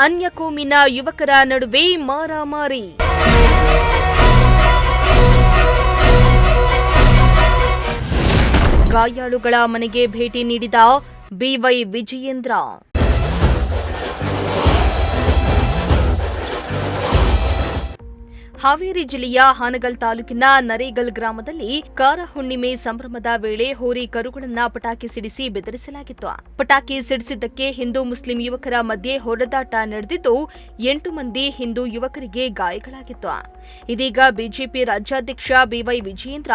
ಅನ್ಯ ಕೋಮಿನ ಯುವಕರ ನಡುವೆ ಮಾರಾಮಾರಿ. ಗಾಯಾಳುಗಳ ಮನೆಗೆ ಭೇಟಿ ನೀಡಿದ ಬಿವೈ ವಿಜಯೇಂದ್ರ. ಹಾವೇರಿ ಜಿಲ್ಲೆಯ ಹಾನಗಲ್ ತಾಲೂಕಿನ ನರೇಗಲ್ ಗ್ರಾಮದಲ್ಲಿ ಕಾರ ಹುಣ್ಣಿಮೆ ಸಂಭ್ರಮದ ವೇಳೆ ಹೋರಿ ಕರುಗಳನ್ನ ಪಟಾಕಿ ಸಿಡಿಸಿ ಬೆದರಿಸಲಾಗಿತ್ತು. ಪಟಾಕಿ ಸಿಡಿಸಿದ್ದಕ್ಕೆ ಹಿಂದೂ ಮುಸ್ಲಿಂ ಯುವಕರ ಮಧ್ಯೆ ಹೊಡೆದಾಟ ನಡೆದಿದ್ದು 8 ಮಂದಿ ಹಿಂದೂ ಯುವಕರಿಗೆ ಗಾಯಗಳಾಗಿತ್ತು. ಇದೀಗ ಬಿಜೆಪಿ ರಾಜ್ಯಾಧ್ಯಕ್ಷ ಬಿವೈ ವಿಜಯೇಂದ್ರ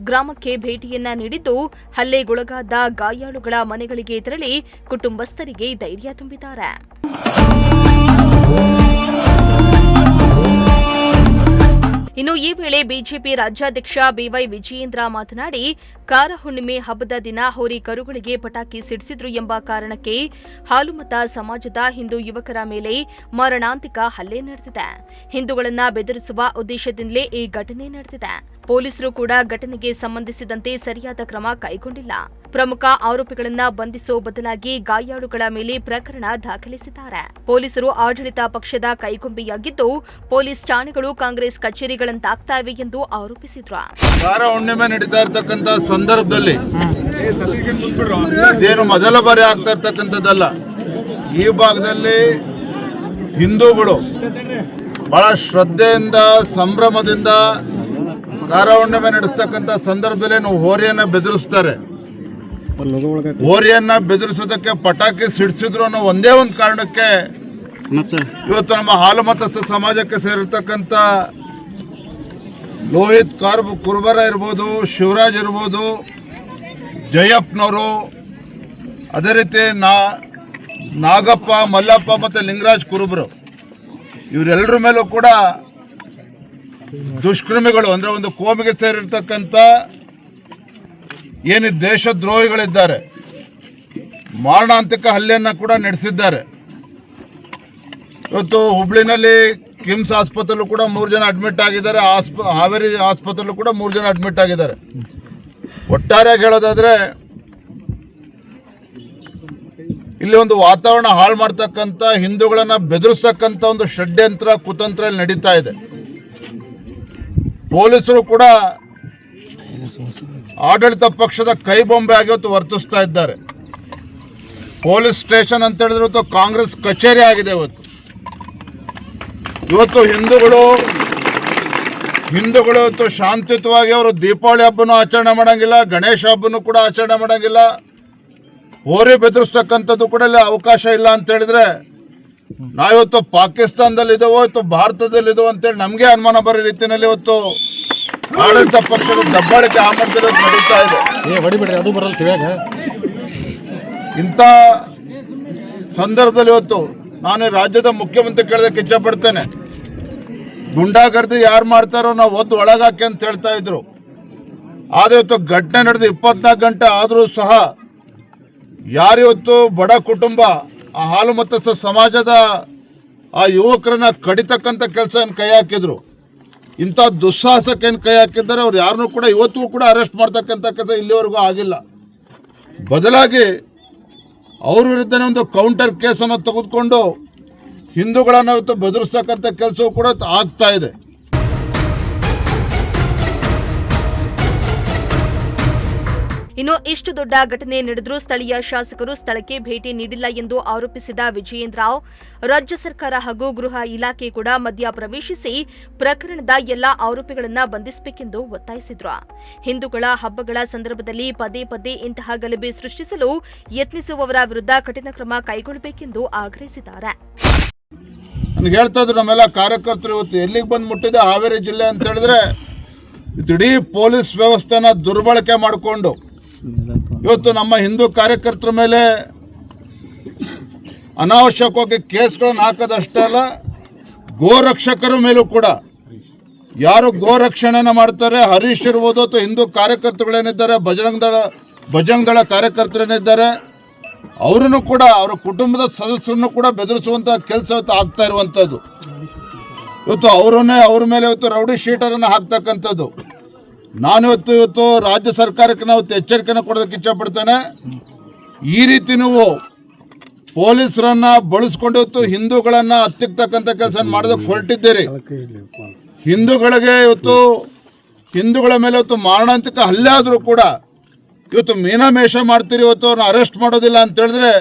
ಗ್ರಾಮಕ್ಕೆ ಭೇಟಿಯನ್ನ ನೀಡಿದ್ದು ಹಲ್ಲೆಗೊಳಗಾದ ಗಾಯಾಳುಗಳ ಮನೆಗಳಿಗೆ ತೆರಳಿ ಕುಟುಂಬಸ್ಥರಿಗೆ ಧೈರ್ಯ ತುಂಬಿದ್ದಾರೆ. ಇನ್ನು ಈ ವೇಳೆ ಬಿಜೆಪಿ ರಾಜ್ಯಾಧ್ಯಕ್ಷ ಬಿವೈ ವಿಜಯೇಂದ್ರ ಮಾತನಾಡಿ, ಕಾರ ಹುಣ್ಣಿಮೆ ಹಬ್ಬದ ದಿನ ಹೋರಿ ಕರುಗಳಿಗೆ ಪಟಾಕಿ ಸಿಡಿಸಿದ್ರು ಎಂಬ ಕಾರಣಕ್ಕೆ ಹಾಲುಮತ ಸಮಾಜದ ಹಿಂದೂ ಯುವಕರ ಮೇಲೆ ಮಾರಣಾಂತಿಕ ಹಲ್ಲೆ ನಡೆದಿದೆ. ಹಿಂದೂಗಳನ್ನ ಬೆದರಿಸುವ ಉದ್ದೇಶದಿಂದಲೇ ಈ ಘಟನೆ ನಡೆದಿದೆ. ಪೊಲೀಸರು ಕೂಡ ಘಟನೆಗೆ ಸಂಬಂಧಿಸಿದಂತೆ ಸರಿಯಾದ ಕ್ರಮ ಕೈಗೊಂಡಿಲ್ಲ. ಪ್ರಮುಖ ಆರೋಪಿಗಳನ್ನ ಬಂಧಿಸುವ ಬದಲಾಗಿ ಗಾಯಾಳುಗಳ ಮೇಲೆ ಪ್ರಕರಣ ದಾಖಲಿಸಿದ್ದಾರೆ. ಪೊಲೀಸರು ಆಡಳಿತ ಪಕ್ಷದ ಕೈಗೊಂಬೆಯಾಗಿದ್ದು ಪೊಲೀಸ್ ಠಾಣೆಗಳು ಕಾಂಗ್ರೆಸ್ ಕಚೇರಿಗಳಂತಾಗ್ತಾ ಇವೆ ಎಂದು ಆರೋಪಿಸಿದ್ರು. ಕಾರ ಹುಣ್ಣಿಮೆ ನಡೀತಾ ಇರತಕ್ಕಂತ ಸಂದರ್ಭದಲ್ಲಿ ಇದೇನು ಮೊದಲ ಬಾರಿ ಆಗ್ತಾ ಇರ್ತಕ್ಕಂಥದ್ದಲ್ಲ. ಈ ಭಾಗದಲ್ಲಿ ಹಿಂದೂಗಳು ಬಹಳ ಶ್ರದ್ಧೆಯಿಂದ ಸಂಭ್ರಮದಿಂದ ಕಾರ ಹುಣ್ಣಿಮೆ ನಡೆಸ್ತಕ್ಕಂಥ ಸಂದರ್ಭದಲ್ಲಿ ಹೋರಿಯನ್ನ ಬೆದರಿಸ್ತಾರೆ. ಹೋರಿಯನ್ನ ಬೆದರಿಸೋದಕ್ಕೆ ಪಟಾಕಿ ಸಿಡಿಸಿದ್ರು ಅನ್ನೋ ಒಂದೇ ಒಂದು ಕಾರಣಕ್ಕೆ ಇವತ್ತು ನಮ್ಮ ಹಾಲು ಮತಸ್ಥ ಸಮಾಜಕ್ಕೆ ಸೇರಿರ್ತಕ್ಕಂಥ ಲೋಹಿತ್ ಕುರ್ಬರ ಇರ್ಬೋದು, ಶಿವರಾಜ್ ಇರ್ಬೋದು, ಜಯಪ್ಪನವರು, ಅದೇ ರೀತಿ ನಾಗಪ್ಪ, ಮಲ್ಲಪ್ಪ ಮತ್ತು ಲಿಂಗರಾಜ್ ಕುರುಬರು ಇವರೆಲ್ಲರ ಮೇಲೂ ಕೂಡ ದುಷ್ಕರ್ಮಿಗಳು ಅಂದ್ರೆ ಒಂದು ಕೋಮಿಗೆ ಸೇರಿರ್ತಕ್ಕಂಥ ಏನು ದೇಶದ್ರೋಹಿಗಳಿದ್ದಾರೆ ಮಾರಣಾಂತಿಕ ಹಲ್ಲೆಯನ್ನ ಕೂಡ ನಡೆಸಿದ್ದಾರೆ. ಇವತ್ತು ಹುಬ್ಳಿನಲ್ಲಿ ಕಿಮ್ಸ್ ಆಸ್ಪತ್ರೆಯಲ್ಲೂ ಕೂಡ 3 ಜನ ಅಡ್ಮಿಟ್ ಆಗಿದ್ದಾರೆ. ಹಾವೇರಿ ಆಸ್ಪತ್ರೆಯಲ್ಲೂ ಕೂಡ 3 ಜನ ಅಡ್ಮಿಟ್ ಆಗಿದ್ದಾರೆ. ಒಟ್ಟಾರೆಯಾಗಿ ಹೇಳೋದಾದ್ರೆ ಇಲ್ಲಿ ಒಂದು ವಾತಾವರಣ ಹಾಳು ಮಾಡ್ತಕ್ಕಂಥ, ಹಿಂದೂಗಳನ್ನ ಬೆದರಿಸ್ತಕ್ಕಂಥ ಒಂದು ಷಡ್ಯಂತ್ರ ಕುತಂತ್ರ ಇಲ್ಲಿ ನಡೀತಾ ಇದೆ. ಪೊಲೀಸರು ಕೂಡ ಆಡಳಿತ ಪಕ್ಷದ ಕೈಬೊಂಬೆ ಆಗಿ ಇವತ್ತು ವರ್ತಿಸ್ತಾ ಇದ್ದಾರೆ. ಪೊಲೀಸ್ ಸ್ಟೇಷನ್ ಅಂತ ಹೇಳಿದ್ರೆ ಇವತ್ತು ಕಾಂಗ್ರೆಸ್ ಕಚೇರಿ ಆಗಿದೆ. ಇವತ್ತು ಹಿಂದೂಗಳು ಇವತ್ತು ಶಾಂತಿಯುತವಾಗಿ ಅವರು ದೀಪಾವಳಿ ಹಬ್ಬನೂ ಆಚರಣೆ ಮಾಡಂಗಿಲ್ಲ, ಗಣೇಶ ಹಬ್ಬನೂ ಕೂಡ ಆಚರಣೆ ಮಾಡಂಗಿಲ್ಲ. ಹೋರಿ ಬೆದರಿಸ್ತಕ್ಕಂಥದ್ದು ಕೂಡ ಇಲ್ಲಿ ಅವಕಾಶ ಇಲ್ಲ ಅಂತ ಹೇಳಿದ್ರೆ ನಾವಿವತ್ತು ಪಾಕಿಸ್ತಾನದಲ್ಲಿ ಇದ್ದೇವೋ ಇವತ್ತು ಭಾರತದಲ್ಲಿ ಇದ್ದೇವೋ ಅಂತೇಳಿ ನಮಗೆ ಅನುಮಾನ ಬರೋ ರೀತಿಯಲ್ಲಿ ಇವತ್ತು ಆಡಳಿತ ಪಕ್ಷದ ದಬ್ಬಾಳಿಕೆ ಆಮಂತ್ರಣ ನಡೀತಾ ಇದೆ. ಇಂಥ ಸಂದರ್ಭದಲ್ಲಿ ಇವತ್ತು ನಾನು ರಾಜ್ಯದ ಮುಖ್ಯಮಂತ್ರಿ ಕೇಳೋದಕ್ಕೆ ಇಚ್ಛಪಡ್ತೇನೆ. ಗುಂಡಾಗರ್ದಿ ಯಾರು ಮಾಡ್ತಾರೋ ನಾವು ಒದ್ದು ಒಳಗಾಕಿ ಅಂತ ಹೇಳ್ತಾ ಇದ್ರು. ಆದರೆ ಇವತ್ತು ಘಟನೆ ನಡೆದು 24 ಗಂಟೆ ಆದರೂ ಸಹ ಯಾರಿವತ್ತು ಬಡ ಕುಟುಂಬ ಆ ಹಾಲು ಮತಸ್ಥ ಸಮಾಜದ ಆ ಯುವಕರನ್ನ ಕಡಿತಕ್ಕಂಥ ಕೆಲಸ ಏನು ಕೈ ಹಾಕಿದ್ರು, ಇಂಥ ದುಸ್ಸಾಹಸಕ್ಕೆ ಏನು ಕೈ ಹಾಕಿದ್ದಾರೆ, ಅವ್ರು ಯಾರನ್ನೂ ಕೂಡ ಇವತ್ತಿಗೂ ಕೂಡ ಅರೆಸ್ಟ್ ಮಾಡ್ತಕ್ಕಂಥ ಕೆಲಸ ಇಲ್ಲಿವರೆಗೂ ಆಗಿಲ್ಲ. ಬದಲಾಗಿ ಅವ್ರ ವಿರುದ್ಧನೇ ಒಂದು ಕೌಂಟರ್ ಕೇಸನ್ನು ತೆಗೆದುಕೊಂಡು ಹಿಂದೂಗಳನ್ನು ಇವತ್ತು ಬೆದರಿಸ್ತಕ್ಕಂಥ ಕೆಲಸವೂ ಕೂಡ ಆಗ್ತಾ ಇದೆ. ಇನ್ನು ಇಷ್ಟು ದೊಡ್ಡ ಘಟನೆ ನಡೆದರೂ ಸ್ಥಳೀಯ ಶಾಸಕರು ಸ್ಥಳಕ್ಕೆ ಭೇಟಿ ನೀಡಿಲ್ಲ ಎಂದು ಆರೋಪಿಸಿದ ವಿಜಯೇಂದ್ರ, ರಾಜ್ಯ ಸರ್ಕಾರ ಹಾಗೂ ಗೃಹ ಇಲಾಖೆ ಕೂಡ ಮಧ್ಯ ಪ್ರವೇಶಿಸಿ ಪ್ರಕರಣದ ಎಲ್ಲಾ ಆರೋಪಿಗಳನ್ನು ಬಂಧಿಸಬೇಕೆಂದು ಒತ್ತಾಯಿಸಿದ್ರು. ಹಿಂದೂಗಳ ಹಬ್ಬಗಳ ಸಂದರ್ಭದಲ್ಲಿ ಪದೇ ಪದೇ ಇಂತಹ ಗಲಭೆ ಸೃಷ್ಟಿಸಲು ಯತ್ನಿಸುವವರ ವಿರುದ್ಧ ಕಠಿಣ ಕ್ರಮ ಕೈಗೊಳ್ಳಬೇಕೆಂದು ಆಗ್ರಹಿಸಿದ್ದಾರೆ. ನನಗೆ ಹೇಳ್ತಾ ಇದ್ರು ನಮ್ಮೆಲ್ಲ ಕಾರ್ಯಕರ್ತರು ಇವತ್ತು ಎಲ್ಲಿಗೆ ಬಂದು ಮುಟ್ಟಿದೆ ಹಾವೇರಿ ಜಿಲ್ಲೆ ಅಂತ ಹೇಳಿದ್ರೆ ಇಡೀ ಪೊಲೀಸ್ ವ್ಯವಸ್ಥೆನ ದುರ್ಬಳಕೆ ಮಾಡಿಕೊಂಡು ಇವತ್ತು ನಮ್ಮ ಹಿಂದೂ ಕಾರ್ಯಕರ್ತರ ಮೇಲೆ ಅನಾವಶ್ಯಕವಾಗಿ ಕೇಸ್ಗಳನ್ನು ಹಾಕೋದಷ್ಟೇ ಅಲ್ಲ, ಗೋರಕ್ಷಕರ ಮೇಲೂ ಕೂಡ ಯಾರು ಗೋರಕ್ಷಣೆನ ಮಾಡ್ತಾರೆ, ಹರೀಶ್ ಇರ್ಬೋದು ಅಥವಾ ಹಿಂದೂ ಕಾರ್ಯಕರ್ತರುಗಳೇನಿದ್ದಾರೆ, ಬಜರಂಗ್ ದಳ ಕಾರ್ಯಕರ್ತರೇನಿದ್ದಾರೆ, ಅವರನ್ನು ಕೂಡ ಅವರ ಕುಟುಂಬದ ಸದಸ್ಯರನ್ನು ಕೂಡ ಬೆದರಿಸುವಂಥ ಕೆಲಸ ಆಗ್ತಾ ಇರುವಂಥದ್ದು. ಇವತ್ತು ಅವ್ರ ಮೇಲೆ ಇವತ್ತು ರೌಡಿ ಶೀಟರನ್ನು ಹಾಕ್ತಕ್ಕಂಥದ್ದು. ಇವತ್ತು ರಾಜ್ಯ ಸರ್ಕಾರಕ್ಕೆ ನಾವು ಎಚ್ಚರಿಕೆಯನ್ನು ಕೊಡೋದಕ್ಕೆ ಇಚ್ಛಪಡ್ತೇನೆ. ಈ ರೀತಿ ನೀವು ಪೊಲೀಸರನ್ನ ಬಳಸ್ಕೊಂಡು ಇವತ್ತು ಹಿಂದೂಗಳನ್ನ ಹತ್ತಿಕ್ತಕ್ಕಂಥ ಕೆಲಸ ಮಾಡೋದಕ್ಕೆ ಹೊರಟಿದ್ದೀರಿ. ಹಿಂದೂಗಳಿಗೆ ಇವತ್ತು ಹಿಂದೂಗಳ ಮೇಲೆ ಇವತ್ತು ಮಾರಣಾಂತಿಕ ಹಲ್ಲೆ ಆದರೂ ಕೂಡ ಇವತ್ತು ಮೀನಾಮೇಷ ಮಾಡ್ತೀರಿ, ಇವತ್ತು ಅವ್ರನ್ನ ಅರೆಸ್ಟ್ ಮಾಡೋದಿಲ್ಲ ಅಂತ ಹೇಳಿದ್ರೆ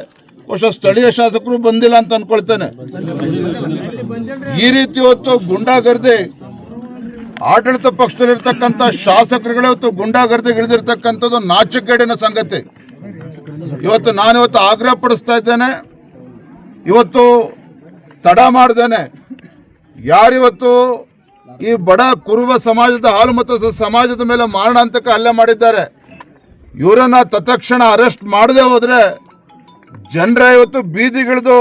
ಬಹುಶಃ ಸ್ಥಳೀಯ ಶಾಸಕರು ಬಂದಿಲ್ಲ ಅಂತ ಅನ್ಕೊಳ್ತೇನೆ. ಈ ರೀತಿ ಇವತ್ತು ಗುಂಡಾಗರ್ದಿ ಆಡಳಿತ ಪಕ್ಷದಲ್ಲಿರ್ತಕ್ಕಂಥ ಶಾಸಕರುಗಳು ಇವತ್ತು ಗುಂಡಾಗರ್ದಿಗೆ ಇಳಿದಿರ್ತಕ್ಕಂಥದ್ದು ನಾಚಿಕೆಗೇಡಿನ ಸಂಗತಿ. ನಾನಿವತ್ತು ಆಗ್ರಹ ಪಡಿಸ್ತಾ ಇದ್ದೇನೆ, ಇವತ್ತು ತಡ ಮಾಡ್ದೇನೆ ಯಾರಿವತ್ತು ಈ ಬಡ ಕುರುಬ ಸಮಾಜದ ಹಾಲು ಮತ್ತು ಸಮಾಜದ ಮೇಲೆ ಮಾರಣಾಂತಿಕ ಹಲ್ಲೆ ಮಾಡಿದ್ದಾರೆ, ಇವರನ್ನ ತತ್ಕ್ಷಣ ಅರೆಸ್ಟ್ ಮಾಡದೆ ಹೋದರೆ ಜನರ ಇವತ್ತು ಬೀದಿಗಿಳಿದು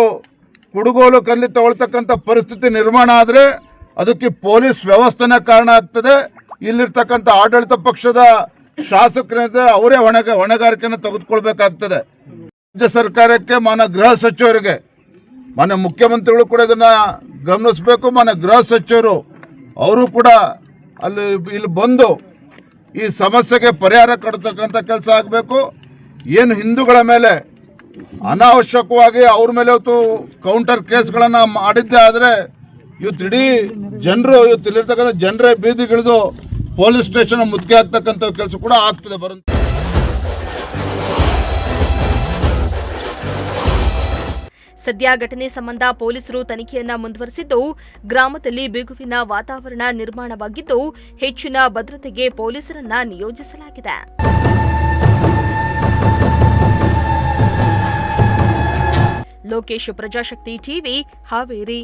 ಕುಡುಗೋಲು ಕಲ್ಲಿ ತಗೊಳ್ತಕ್ಕಂಥ ಪರಿಸ್ಥಿತಿ ನಿರ್ಮಾಣ ಆದರೆ ಅದಕ್ಕೆ ಪೊಲೀಸ್ ವ್ಯವಸ್ಥೆನೇ ಕಾರಣ ಆಗ್ತದೆ. ಇಲ್ಲಿರ್ತಕ್ಕಂಥ ಆಡಳಿತ ಪಕ್ಷದ ಶಾಸಕರಿದ್ರೆ ಅವರೇ ಹೊಣೆಗಾರಿಕೆಯನ್ನು ತೆಗೆದುಕೊಳ್ಬೇಕಾಗ್ತದೆ. ರಾಜ್ಯ ಸರ್ಕಾರಕ್ಕೆ, ಮಾನ್ಯ ಗೃಹ ಸಚಿವರಿಗೆ, ಮಾನ್ಯ ಮುಖ್ಯಮಂತ್ರಿಗಳು ಕೂಡ ಇದನ್ನು ಗಮನಿಸಬೇಕು. ಮಾನ್ಯ ಗೃಹ ಸಚಿವರು ಅವರು ಕೂಡ ಇಲ್ಲಿ ಬಂದು ಈ ಸಮಸ್ಯೆಗೆ ಪರಿಹಾರ ಕೊಡ್ತಕ್ಕಂಥ ಕೆಲಸ ಆಗಬೇಕು. ಏನು ಹಿಂದೂಗಳ ಮೇಲೆ ಅನಾವಶ್ಯಕವಾಗಿ ಅವ್ರ ಮೇಲೆ ಇವತ್ತು ಕೌಂಟರ್ ಕೇಸ್ಗಳನ್ನು ಮಾಡಿದ್ದೇ ಆದರೆ ಇವತ್ತು ಇಡೀ ಜನರು ಇಲ್ಲಿರ್ತಕ್ಕಂಥ ಜನರೇ ಬೀದಿಗಿಳಿದು ಪೊಲೀಸ್ ಸ್ಟೇಷನ್ ಮುತ್ತಿಗೆ ಆಗ್ತಕ್ಕಂಥ ಕೆಲಸ ಕೂಡ ಆಗ್ತದೆ ಬರುತ್ತೆ. ಸದ್ಯ ಘಟನೆ ಸಂಬಂಧ ಪೊಲೀಸರು ತನಿಖೆಯನ್ನ ಮುಂದುವರೆಸಿದ್ದು, ಗ್ರಾಮದಲ್ಲಿ ಬಿಗುವಿನ ವಾತಾವರಣ ನಿರ್ಮಾಣವಾಗಿದ್ದು ಹೆಚ್ಚಿನ ಭದ್ರತೆಗೆ ಪೊಲೀಸರನ್ನ ನಿಯೋಜಿಸಲಾಗಿದೆ. ಲೋಕೇಶ್, ಪ್ರಜಾಶಕ್ತಿ ಟಿವಿ, ಹಾವೇರಿ.